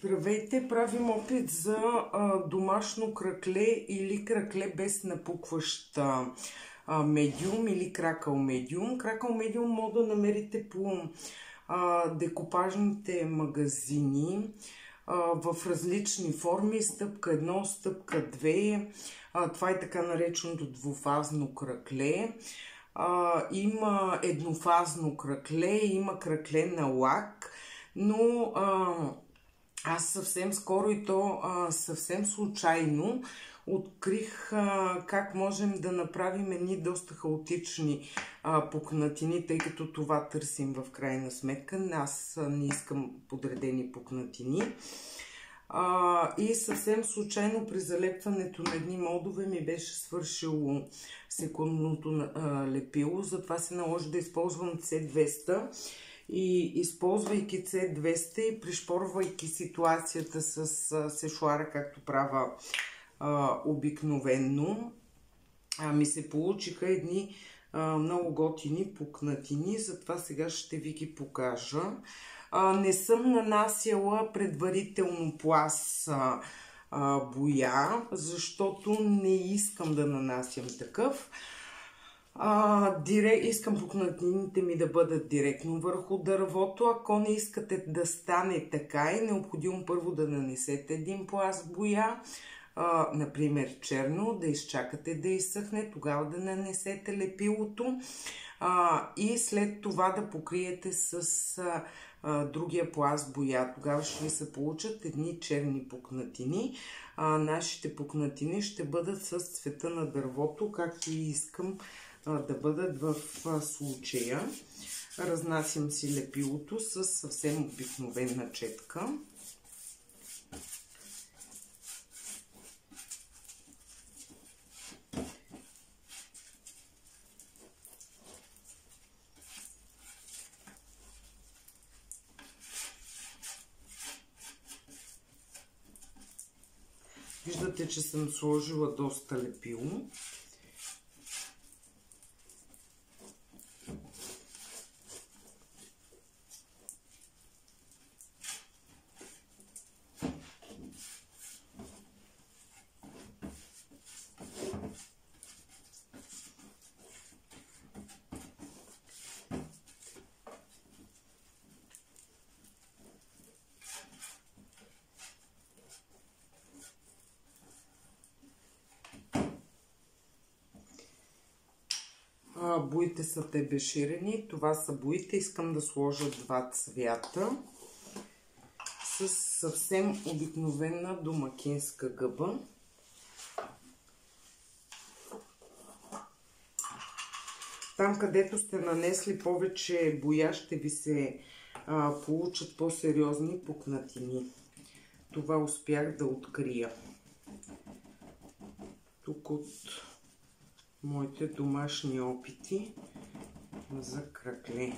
Здравейте! Правим опит за домашно кракле или кракле без напукващ медиум или кракъл медиум. Кракъл медиум може да намерите по декупажните магазини в различни форми. Стъпка 1, стъпка 2. Това е така нареченото двуфазно кракле. Има еднофазно кракле, има кракле на лак, но аз съвсем скоро и то съвсем случайно открих как можем да направим едни доста хаотични пукнатини, тъй като това търсим в крайна сметка. Аз не искам подредени пукнатини. И съвсем случайно при залепването на едни модове ми беше свършило секундното лепило, затова се наложи да използвам C200. И използвайки C200 и пришпорвайки ситуацията с сешуара, както правя обикновенно, ми се получиха едни много готини пукнатини, затова сега ще ви ги покажа. Не съм нанасяла предварително пласт боя, защото не искам да нанасям такъв. Искам пукнатините ми да бъдат директно върху дървото. Ако не искате да стане така, е необходимо първо да нанесете един пласт боя, например черно, да изчакате да изсъхне, тогава да нанесете лепилото и след това да покриете с другия пласт боя. Тогава ще ви се получат едни черни пукнатини. Нашите пукнатини ще бъдат с цвета на дървото, както и искам да бъдат в случая. Разнасям си лепилото с съвсем обикновена четка. Виждате, че съм сложила доста лепило. Боите са тебеширени. Това са боите. Искам да сложа два цвята с съвсем обикновена домакинска гъба. Там, където сте нанесли повече боя, ще ви се получат по-сериозни пукнатини. Това успях да открия. Тук от моите домашни опити за кракле.